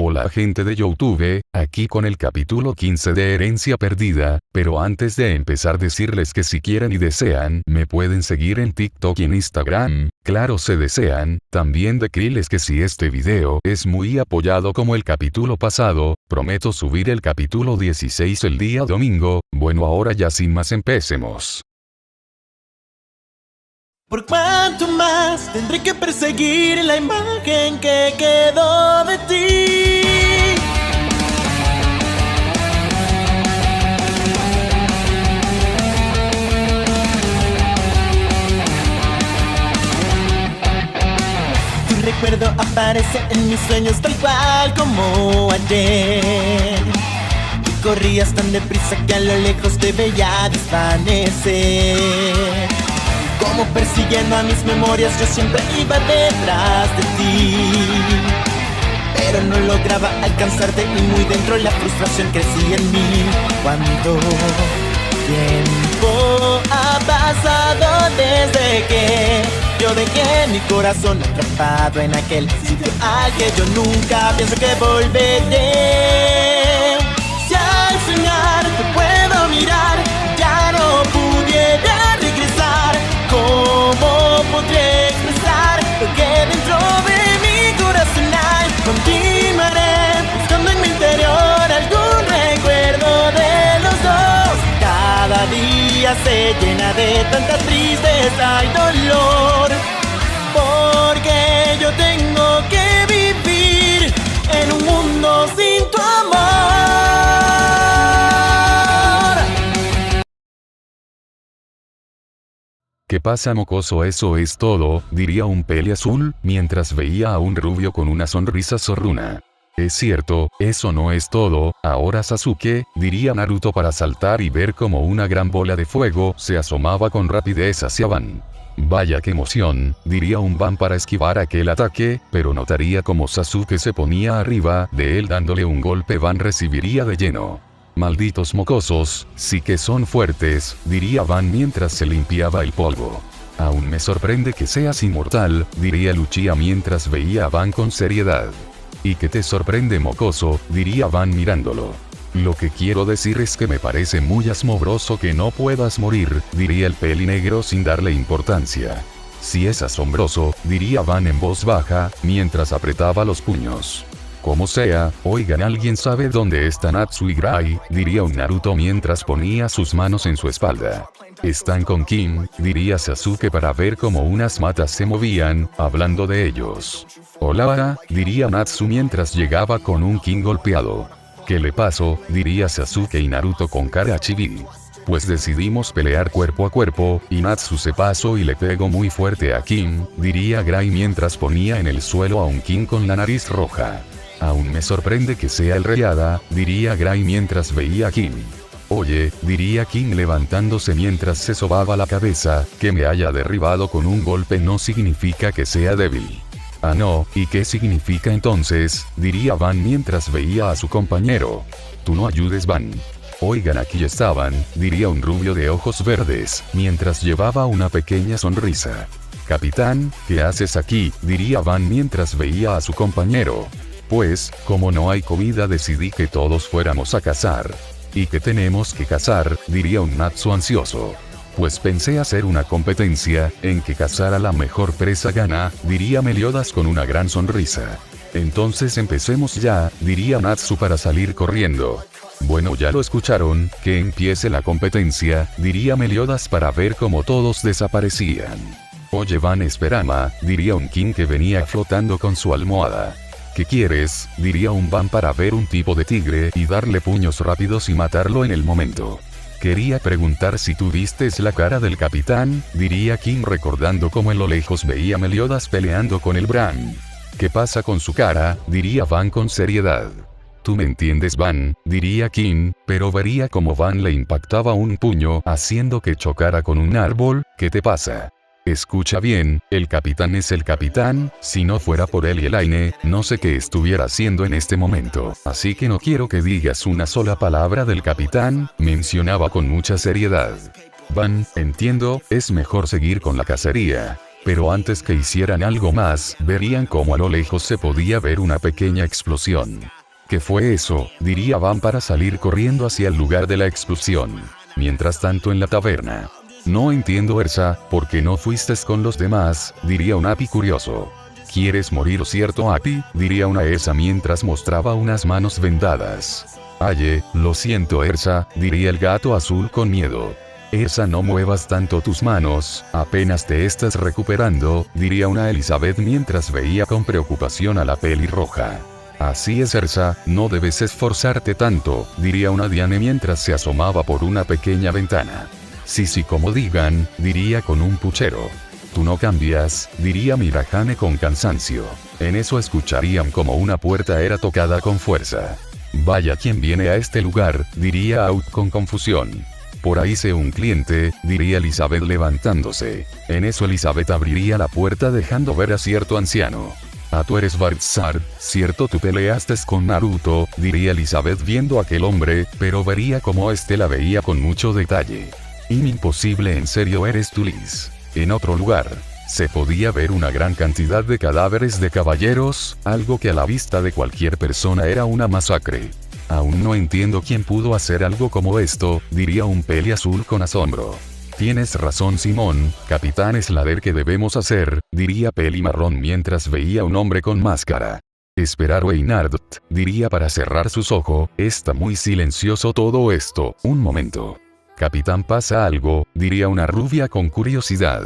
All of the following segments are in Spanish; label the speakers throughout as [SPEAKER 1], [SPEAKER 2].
[SPEAKER 1] Hola gente de YouTube, aquí con el capítulo 15 de Herencia Perdida, pero antes de empezar decirles que si quieren y desean, me pueden seguir en TikTok y en Instagram, claro se desean, también decirles que si este video es muy apoyado como el capítulo pasado, prometo subir el capítulo 16 el día domingo, bueno ahora ya sin más empecemos.
[SPEAKER 2] ¿Por cuánto más tendré que perseguir la imagen que quedó de ti? Tu recuerdo aparece en mis sueños tal cual como ayer. Y corrías tan deprisa que a lo lejos te veía desvanecer. Como persiguiendo a mis memorias, yo siempre iba detrás de ti, pero no lograba alcanzarte y muy dentro la frustración crecía en mí. ¿Cuánto tiempo ha pasado desde que yo dejé mi corazón atrapado en aquel sitio al que yo nunca pienso que volveré? Si al soñar te puedo mirar, ya no pudiera regresar. ¿Cómo podré expresar lo que dentro de mi corazón hay? Continuaré buscando en mi interior algún recuerdo de los dos. Cada día se llena de tanta tristeza y dolor, porque yo tengo que vivir en un mundo sin tu amor.
[SPEAKER 1] ¿Qué pasa mocoso? Eso es todo, diría un peli azul, mientras veía a un rubio con una sonrisa zorruna. Es cierto, eso no es todo, ahora Sasuke, diría Naruto para saltar y ver como una gran bola de fuego se asomaba con rapidez hacia Van. Vaya que emoción, diría un Van para esquivar aquel ataque, pero notaría como Sasuke se ponía arriba de él dándole un golpe. Van recibiría de lleno. Malditos mocosos, sí que son fuertes, diría Van mientras se limpiaba el polvo. Aún me sorprende que seas inmortal, diría Luchia mientras veía a Van con seriedad. ¿Y qué te sorprende mocoso? Diría Van mirándolo. Lo que quiero decir es que me parece muy asombroso que no puedas morir, diría el peli negro sin darle importancia. Si es asombroso, diría Van en voz baja, mientras apretaba los puños. Como sea, oigan, ¿alguien sabe dónde está Natsu y Gray? Diría un Naruto mientras ponía sus manos en su espalda. Están con King, diría Sasuke para ver cómo unas matas se movían, hablando de ellos. Hola, diría Natsu mientras llegaba con un King golpeado. ¿Qué le pasó? Diría Sasuke y Naruto con cara chibi. Pues decidimos pelear cuerpo a cuerpo, y Natsu se pasó y le pegó muy fuerte a King, diría Gray mientras ponía en el suelo a un King con la nariz roja. Aún me sorprende que sea el Rey Hada, diría Gray mientras veía a King. Oye, diría King levantándose mientras se sobaba la cabeza, que me haya derribado con un golpe no significa que sea débil. Ah no, ¿y qué significa entonces? Diría Van mientras veía a su compañero. Tú no ayudes Van. Oigan, aquí estaban, diría un rubio de ojos verdes, mientras llevaba una pequeña sonrisa. Capitán, ¿qué haces aquí? Diría Van mientras veía a su compañero. Pues, como no hay comida decidí que todos fuéramos a cazar. ¿Y qué tenemos que cazar? Diría un Natsu ansioso. Pues pensé hacer una competencia, en que cazar a la mejor presa gana, diría Meliodas con una gran sonrisa. Entonces empecemos ya, diría Natsu para salir corriendo. Bueno, ya lo escucharon, que empiece la competencia, diría Meliodas para ver cómo todos desaparecían. Oye Van, esperama, diría un King que venía flotando con su almohada. ¿Qué quieres? Diría un Van para ver un tipo de tigre y darle puños rápidos y matarlo en el momento. Quería preguntar si tú vistes la cara del capitán, diría King recordando cómo en lo lejos veía a Meliodas peleando con el Bran. ¿Qué pasa con su cara? Diría Van con seriedad. Tú me entiendes Van, diría King, pero vería como Van le impactaba un puño haciendo que chocara con un árbol. ¿Qué te pasa? Escucha bien, el capitán es el capitán, si no fuera por él y Elaine, no sé qué estuviera haciendo en este momento, así que no quiero que digas una sola palabra del capitán, mencionaba con mucha seriedad. Van, entiendo, es mejor seguir con la cacería. Pero antes que hicieran algo más, verían como a lo lejos se podía ver una pequeña explosión. ¿Qué fue eso?, diría Van para salir corriendo hacia el lugar de la explosión. Mientras tanto en la taberna. No entiendo, Ersa, ¿por qué no fuiste con los demás?, diría un Api curioso. ¿Quieres morir, cierto, Api?, diría una Ersa mientras mostraba unas manos vendadas. Aye, lo siento, Ersa, diría el gato azul con miedo. Ersa, no muevas tanto tus manos, apenas te estás recuperando, diría una Elizabeth mientras veía con preocupación a la pelirroja. Así es, Ersa, no debes esforzarte tanto, diría una Diane mientras se asomaba por una pequeña ventana. Sí, como digan, diría con un puchero. Tú no cambias, diría Mirahane con cansancio. En eso escucharían como una puerta era tocada con fuerza. Vaya, ¿quién viene a este lugar?, diría Out con confusión. Por ahí sé un cliente, diría Elizabeth levantándose. En eso Elizabeth abriría la puerta dejando ver a cierto anciano. Ah, tú eres Bartzard, cierto, tú peleaste con Naruto, diría Elizabeth viendo a aquel hombre, pero vería como este la veía con mucho detalle. Imposible, en serio eres tú, Liz. En otro lugar, se podía ver una gran cantidad de cadáveres de caballeros, algo que a la vista de cualquier persona era una masacre. Aún no entiendo quién pudo hacer algo como esto, diría un peli azul con asombro. Tienes razón, Simón, Capitán Slader, ¿qué debemos hacer?, diría peli marrón mientras veía un hombre con máscara. Esperar, Weinard, diría para cerrar sus ojos, está muy silencioso todo esto, un momento. Capitán, pasa algo, diría una rubia con curiosidad.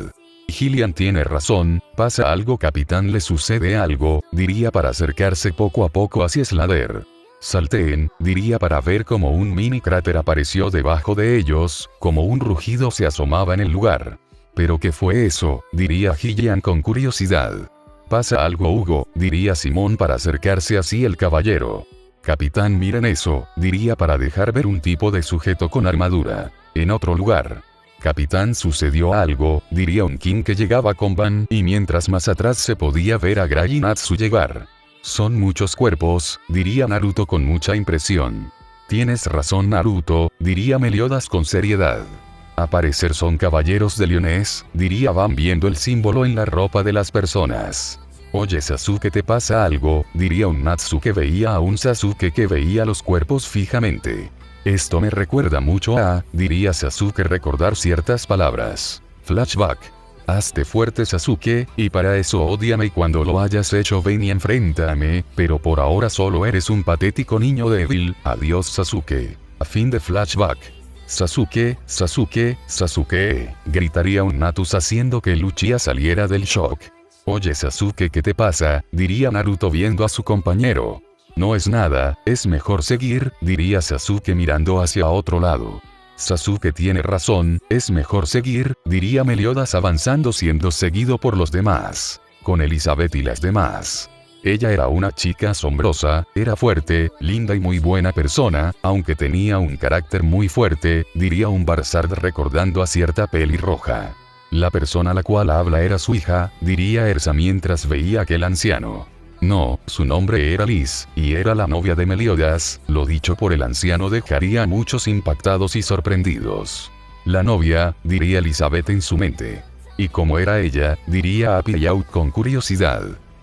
[SPEAKER 1] Gillian tiene razón, pasa algo, capitán, le sucede algo, diría para acercarse poco a poco hacia Slader. Salteen, diría para ver como un mini cráter apareció debajo de ellos, como un rugido se asomaba en el lugar. ¿Pero qué fue eso?, diría Gillian con curiosidad. Pasa algo, Hugo, diría Simón para acercarse hacia el caballero. Capitán, miren eso, diría para dejar ver un tipo de sujeto con armadura. En otro lugar. Capitán, sucedió algo, diría un King que llegaba con Van, y mientras más atrás se podía ver a Gray y Natsu llegar. Son muchos cuerpos, diría Naruto con mucha impresión. Tienes razón, Naruto, diría Meliodas con seriedad. A parecer son caballeros de leones, diría Van viendo el símbolo en la ropa de las personas. Oye, Sasuke, ¿te pasa algo?, diría un Natsu que veía a un Sasuke que veía los cuerpos fijamente. Esto me recuerda mucho a, diría Sasuke recordar ciertas palabras. Flashback. Hazte fuerte, Sasuke, y para eso ódiame y cuando lo hayas hecho ven y enfréntame, pero por ahora solo eres un patético niño débil, adiós, Sasuke. A fin de flashback. Sasuke, Sasuke, Sasuke, gritaría un Natus haciendo que Luchia saliera del shock. Oye, Sasuke, ¿qué te pasa?, diría Naruto viendo a su compañero. No es nada, es mejor seguir, diría Sasuke mirando hacia otro lado. Sasuke tiene razón, es mejor seguir, diría Meliodas avanzando siendo seguido por los demás. Con Elizabeth y las demás. Ella era una chica asombrosa, era fuerte, linda y muy buena persona, aunque tenía un carácter muy fuerte, diría un Bartzard recordando a cierta pelirroja. La persona a la cual habla era su hija, diría Ersa mientras veía a aquel anciano. No, su nombre era Liz, y era la novia de Meliodas, lo dicho por el anciano dejaría a muchos impactados y sorprendidos. La novia, diría Elizabeth en su mente. Y como era ella, diría Api y Out con curiosidad.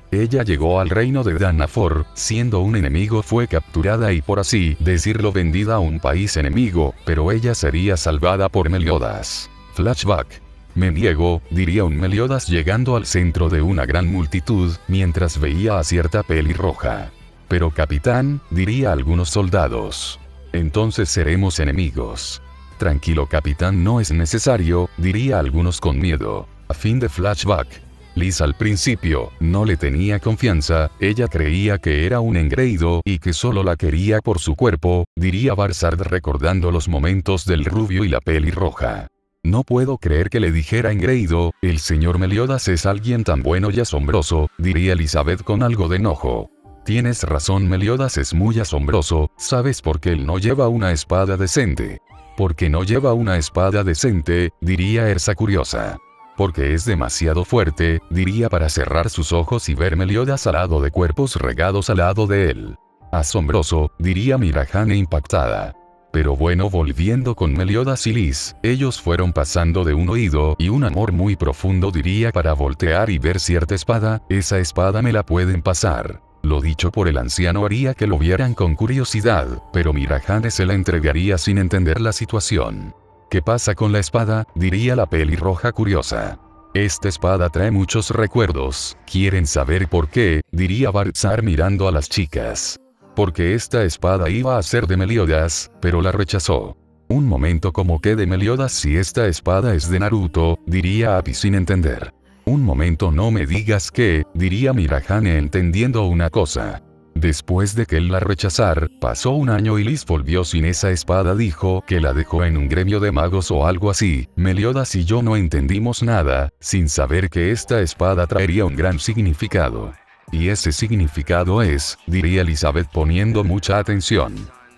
[SPEAKER 1] Ella llegó al reino de Danafor, siendo un enemigo fue capturada y por así decirlo vendida a un país enemigo, pero ella sería salvada por Meliodas. Flashback. Me niego, diría un Meliodas llegando al centro de una gran multitud, mientras veía a cierta pelirroja. Pero capitán, diría algunos soldados. Entonces seremos enemigos. Tranquilo, capitán, no es necesario, diría algunos con miedo. A fin de flashback. Liz al principio, no le tenía confianza, ella creía que era un engreído y que solo la quería por su cuerpo, diría Bartzard recordando los momentos del rubio y la pelirroja. No puedo creer que le dijera engreído, el señor Meliodas es alguien tan bueno y asombroso, diría Elizabeth con algo de enojo. Tienes razón, Meliodas es muy asombroso, ¿sabes por qué él no lleva una espada decente? Porque no lleva una espada decente, diría Ersa curiosa. Porque es demasiado fuerte, diría para cerrar sus ojos y ver Meliodas al lado de cuerpos regados al lado de él. Asombroso, diría Mirahane impactada. Pero bueno, volviendo con Meliodas y Liz, ellos fueron pasando de un oído y un amor muy profundo, diría, para voltear y ver cierta espada. Esa espada me la pueden pasar. Lo dicho por el anciano haría que lo vieran con curiosidad, pero Mirahane se la entregaría sin entender la situación. ¿Qué pasa con la espada?, diría la pelirroja curiosa. Esta espada trae muchos recuerdos. ¿Quieren saber por qué?, diría Baltzar mirando a las chicas. Porque esta espada iba a ser de Meliodas, pero la rechazó. Un momento, ¿como que de Meliodas si esta espada es de Naruto?, diría Appi sin entender. Un momento, no me digas que, diría Mirahane entendiendo una cosa. Después de que él la rechazar, pasó un año y Liz volvió sin esa espada, dijo que la dejó en un gremio de magos o algo así. Meliodas y yo no entendimos nada, sin saber que esta espada traería un gran significado. Y ese significado es, diría Elizabeth poniendo mucha atención.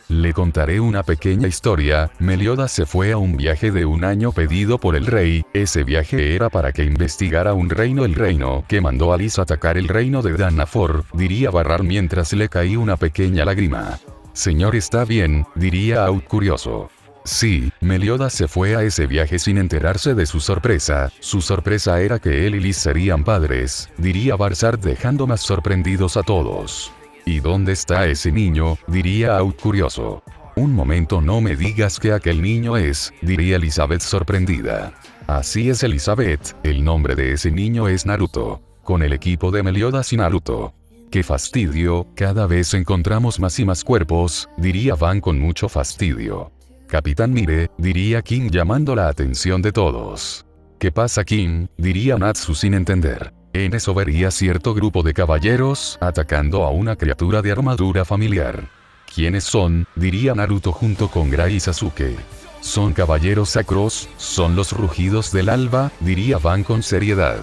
[SPEAKER 1] Le contaré una pequeña historia. Meliodas se fue a un viaje de un año pedido por el rey. Ese viaje era para que investigara un reino, el reino que mandó a Liz atacar el reino de Danafor, diría Barrar mientras le caía una pequeña lágrima. Señor, está bien, diría Out curioso. Sí, Meliodas se fue a ese viaje sin enterarse de su sorpresa. Su sorpresa era que él y Liz serían padres, diría Baltzar dejando más sorprendidos a todos. ¿Y dónde está ese niño?, diría Out curioso. Un momento, no me digas que aquel niño es, diría Elizabeth sorprendida. Así es, Elizabeth, el nombre de ese niño es Naruto. Con el equipo de Meliodas y Naruto. ¡Qué fastidio! Cada vez encontramos más y más cuerpos, diría Van con mucho fastidio. Capitán, mire, diría King llamando la atención de todos. ¿Qué pasa, King?, diría Natsu sin entender. En eso vería cierto grupo de caballeros atacando a una criatura de armadura familiar. ¿Quiénes son?, diría Naruto junto con Gai y Sasuke. Son caballeros sacros, son los rugidos del alba, diría Van con seriedad.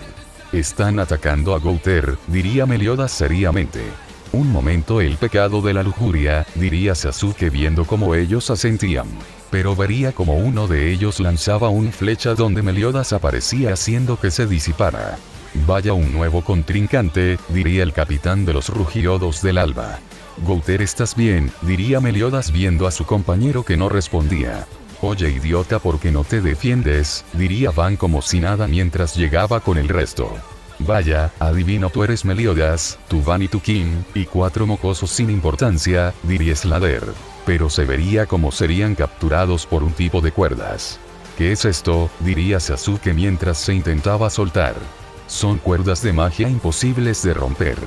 [SPEAKER 1] Están atacando a Gouter, diría Meliodas seriamente. Un momento, el pecado de la lujuria, diría Sasuke viendo cómo ellos asentían. Pero vería como uno de ellos lanzaba una flecha donde Meliodas aparecía haciendo que se disipara. Vaya, un nuevo contrincante, diría el capitán de los rugiodos del alba. Gouter, ¿estás bien?, diría Meliodas viendo a su compañero que no respondía. Oye, idiota, ¿por qué no te defiendes?, diría Van como si nada mientras llegaba con el resto. Vaya, adivino, tú eres Meliodas, tú Van y tú King, y 4 mocosos sin importancia, diría Slader. Pero se vería como serían capturados por un tipo de cuerdas. ¿Qué es esto?, diría Sasuke mientras se intentaba soltar. Son cuerdas de magia imposibles de romper.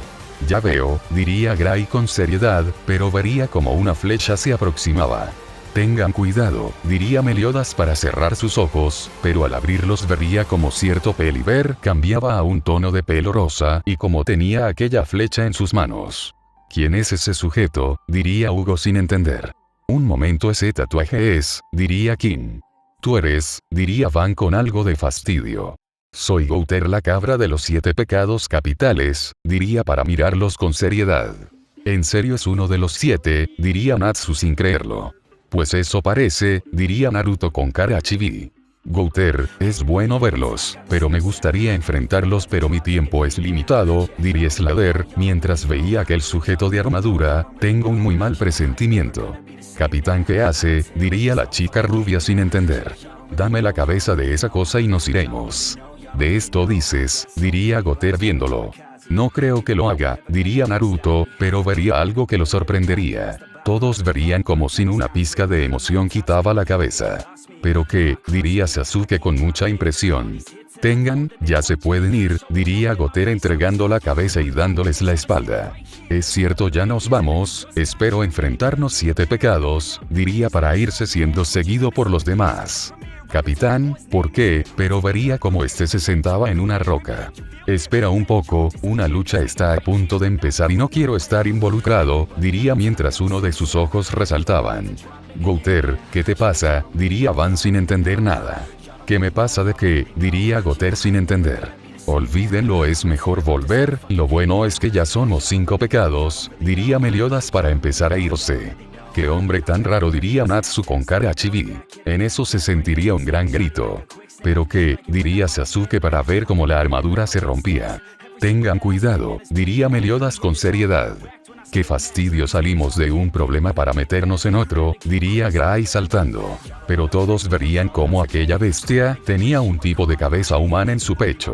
[SPEAKER 1] Ya veo, diría Gray con seriedad, pero vería como una flecha se aproximaba. Tengan cuidado, diría Meliodas para cerrar sus ojos, pero al abrirlos vería como cierto Peliver cambiaba a un tono de pelo rosa y como tenía aquella flecha en sus manos. ¿Quién es ese sujeto?, diría Hugo sin entender. Un momento, ese tatuaje es, diría King. Tú eres, diría Van con algo de fastidio. Soy Gouter, la cabra de los 7 pecados capitales, diría para mirarlos con seriedad. ¿En serio es uno de los 7?, diría Natsu sin creerlo. Pues eso parece, diría Naruto con cara chibi. Gouter, es bueno verlos, pero me gustaría enfrentarlos, pero mi tiempo es limitado, diría Slader, mientras veía a aquel sujeto de armadura. Tengo un muy mal presentimiento. Capitán, ¿qué hace?, diría la chica rubia sin entender. Dame la cabeza de esa cosa y nos iremos. ¿De esto dices?, diría Gouter viéndolo. No creo que lo haga, diría Naruto, pero vería algo que lo sorprendería. Todos verían como sin una pizca de emoción quitaba la cabeza. ¿Pero qué?, diría Sasuke con mucha impresión. Tengan, ya se pueden ir, diría Gouter entregando la cabeza y dándoles la espalda. Es cierto, ya nos vamos, espero enfrentarnos 7 pecados, diría para irse siendo seguido por los demás. Capitán, ¿por qué?, pero vería como este se sentaba en una roca. Espera un poco, una lucha está a punto de empezar y no quiero estar involucrado, diría mientras uno de sus ojos resaltaban. Gouter, ¿qué te pasa?, diría Van sin entender nada. ¿Qué me pasa de qué?, diría Gouter sin entender. Olvídenlo, es mejor volver, lo bueno es que ya somos 5 pecados, diría Meliodas para empezar a irse. ¡Qué hombre tan raro!, diría Natsu con cara chibi. En eso se sentiría un gran grito. ¿Pero qué?, diría Sasuke para ver cómo la armadura se rompía. Tengan cuidado, diría Meliodas con seriedad. Qué fastidio, salimos de un problema para meternos en otro, diría Gray saltando. Pero todos verían cómo aquella bestia tenía un tipo de cabeza humana en su pecho.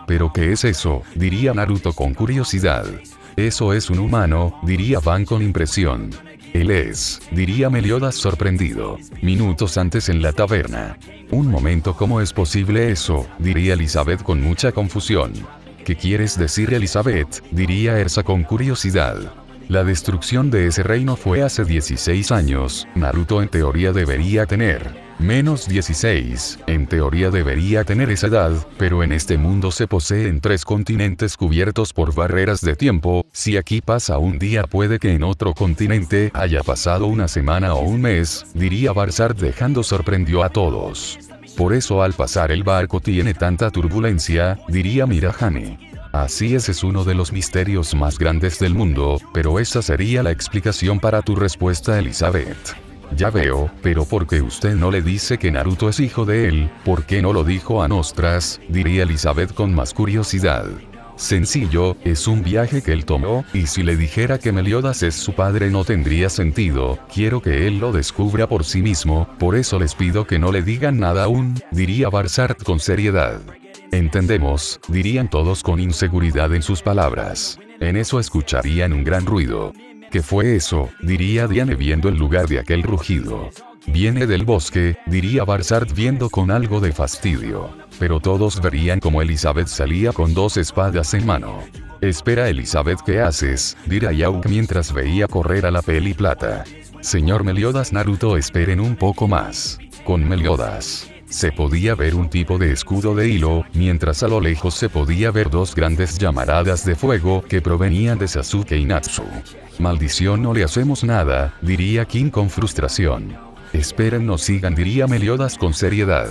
[SPEAKER 1] ¿Pero qué es eso?, diría Naruto con curiosidad. Eso es un humano, diría Van con impresión. Él es, diría Meliodas sorprendido. Minutos antes en la taberna. Un momento, ¿cómo es posible eso?, diría Elizabeth con mucha confusión. ¿Qué quieres decir, Elizabeth?, diría Ersa con curiosidad. La destrucción de ese reino fue hace 16 años, Naruto en teoría debería tener menos 16, en teoría debería tener esa edad, pero en este mundo se poseen 3 continentes cubiertos por barreras de tiempo. Si aquí pasa un día, puede que en otro continente haya pasado una semana o un mes, diría Barzard dejando sorprendió a todos. Por eso al pasar el barco tiene tanta turbulencia, diría Mirahane. Así es uno de los misterios más grandes del mundo, pero esa sería la explicación para tu respuesta, Elizabeth. Ya veo, pero ¿por qué usted no le dice que Naruto es hijo de él? ¿Por qué no lo dijo a Nostras?, diría Elizabeth con más curiosidad. Sencillo, es un viaje que él tomó, y si le dijera que Meliodas es su padre no tendría sentido. Quiero que él lo descubra por sí mismo, por eso les pido que no le digan nada aún, diría Barzard con seriedad. Entendemos, dirían todos con inseguridad en sus palabras. En eso escucharían un gran ruido. ¿Qué fue eso?, diría Diane viendo el lugar de aquel rugido. Viene del bosque, diría Barzard viendo con algo de fastidio. Pero todos verían como Elizabeth salía con 2 espadas en mano. Espera, Elizabeth, ¿qué haces?, dirá Yauk mientras veía correr a la Peli Plata. Señor Meliodas, Naruto, esperen un poco más. Con Meliodas se podía ver un tipo de escudo de hilo, mientras a lo lejos se podía ver 2 grandes llamaradas de fuego que provenían de Sasuke y Natsu. Maldición, no le hacemos nada, diría King con frustración. Esperen, no sigan, diría Meliodas con seriedad.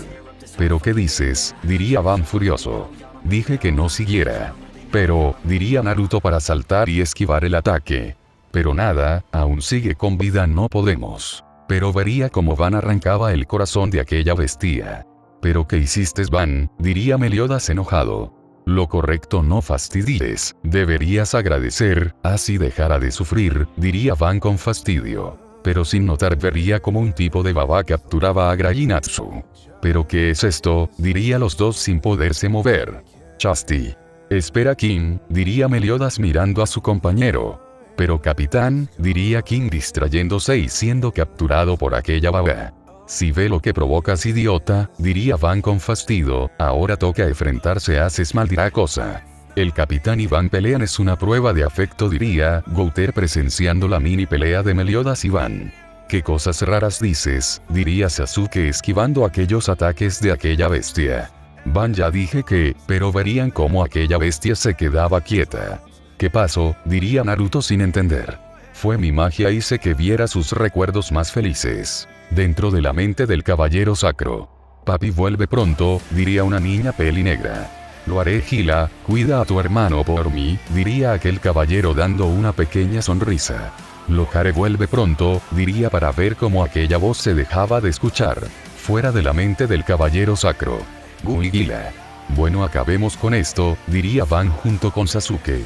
[SPEAKER 1] ¿Pero qué dices?, diría Van furioso. Dije que no siguiera. Pero, diría Naruto para saltar y esquivar el ataque. Pero nada, aún sigue con vida, no podemos. Pero vería cómo Van arrancaba el corazón de aquella bestia. ¿Pero qué hiciste, Van?, diría Meliodas enojado. Lo correcto, no fastidies, deberías agradecer, así dejará de sufrir, diría Van con fastidio. Pero sin notar vería como un tipo de baba capturaba a Gray y Natsu. ¿Pero qué es esto?, diría los dos sin poderse mover. Chasti. Espera, King, diría Meliodas mirando a su compañero. Pero capitán, diría King distrayéndose y siendo capturado por aquella baba. Si ve lo que provocas, idiota, diría Van con fastidio, ahora toca enfrentarse, haces maldita cosa. El capitán y Van pelean, es una prueba de afecto, diría Gouter presenciando la mini pelea de Meliodas y Van. ¿Qué cosas raras dices?, diría Sasuke esquivando aquellos ataques de aquella bestia. Van, ya dije que, pero verían cómo aquella bestia se quedaba quieta. ¿Qué pasó?, diría Naruto sin entender. Fue mi magia, hice que viera sus recuerdos más felices. Dentro de la mente del caballero sacro. Papi, vuelve pronto, diría una niña pelinegra. Lo haré, Gila, cuida a tu hermano por mí, diría aquel caballero dando una pequeña sonrisa. Lo haré, vuelve pronto, diría para ver cómo aquella voz se dejaba de escuchar. Fuera de la mente del caballero sacro. Gui, Gila. Bueno, acabemos con esto, diría Van junto con Sasuke.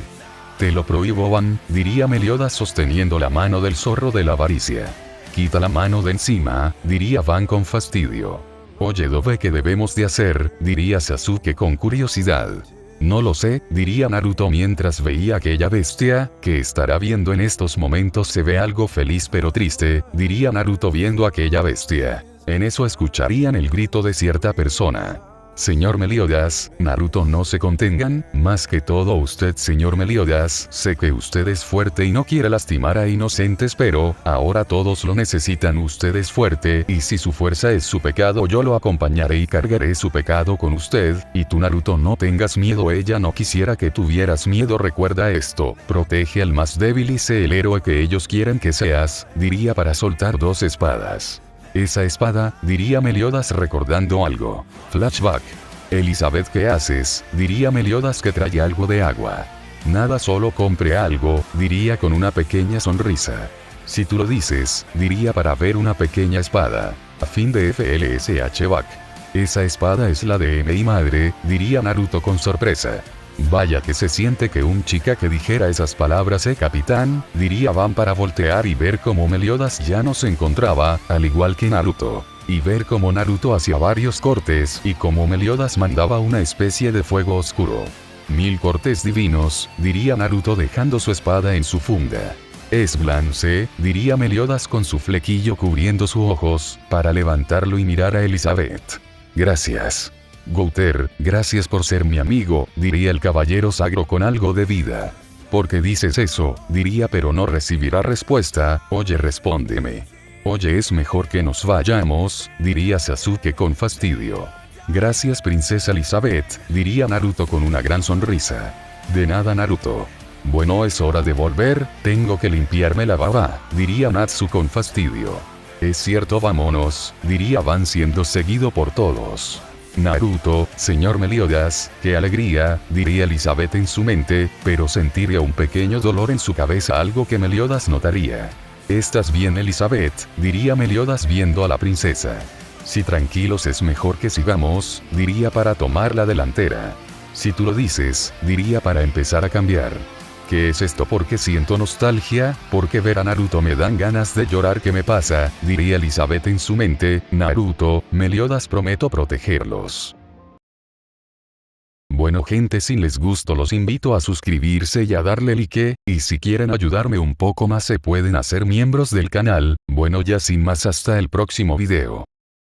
[SPEAKER 1] Te lo prohíbo, Van, diría Meliodas sosteniendo la mano del zorro de la avaricia. Quita la mano de encima, diría Van con fastidio. Oye, Dove, ¿qué debemos de hacer?, diría Sasuke con curiosidad. No lo sé, diría Naruto mientras veía aquella bestia, que estará viendo en estos momentos. Se ve algo feliz pero triste, diría Naruto viendo aquella bestia. En eso escucharían el grito de cierta persona. Señor Meliodas, Naruto, no se contengan, más que todo usted, señor Meliodas, sé que usted es fuerte y no quiere lastimar a inocentes, pero, ahora todos lo necesitan, usted es fuerte, y si su fuerza es su pecado, yo lo acompañaré y cargaré su pecado con usted, y tú, Naruto, no tengas miedo, ella no quisiera que tuvieras miedo, recuerda esto, protege al más débil y sé el héroe que ellos quieren que seas, diría para soltar 2 espadas. Esa espada, diría Meliodas recordando algo. Flashback. Elizabeth, ¿qué haces?, diría Meliodas que trae algo de agua. Nada, solo compré algo, diría con una pequeña sonrisa. Si tú lo dices, diría para ver una pequeña espada. A fin de FLSH back. Esa espada es la de mi madre, diría Naruto con sorpresa. Vaya que se siente que un chica que dijera esas palabras capitán, diría van para voltear y ver cómo Meliodas ya no se encontraba, al igual que Naruto. Y ver cómo Naruto hacía varios cortes y cómo Meliodas mandaba una especie de fuego oscuro. 1000 cortes divinos, diría Naruto dejando su espada en su funda. Es Blance, diría Meliodas con su flequillo cubriendo sus ojos, para levantarlo y mirar a Elizabeth. Gracias. Gouter, gracias por ser mi amigo, diría el caballero sagro con algo de vida. ¿Por qué dices eso? Diría pero no recibirá respuesta, oye respóndeme. Oye es mejor que nos vayamos, diría Sasuke con fastidio. Gracias princesa Elizabeth, diría Naruto con una gran sonrisa. De nada Naruto. Bueno es hora de volver, tengo que limpiarme la baba, diría Natsu con fastidio. Es cierto vámonos, diría Van siendo seguido por todos. Naruto, señor Meliodas, qué alegría, diría Elizabeth en su mente, pero sentiría un pequeño dolor en su cabeza algo que Meliodas notaría. ¿Estás bien Elizabeth? Diría Meliodas viendo a la princesa. Si tranquilos es mejor que sigamos, diría para tomar la delantera. Si tú lo dices, diría para empezar a cambiar. ¿Qué es esto? Porque siento nostalgia, porque ver a Naruto me dan ganas de llorar. ¿Qué me pasa? Diría Elizabeth en su mente. Naruto, Meliodas prometo protegerlos. Bueno gente, si les gustó los invito a suscribirse y a darle like, y si quieren ayudarme un poco más se pueden hacer miembros del canal. Bueno ya sin más hasta el próximo video.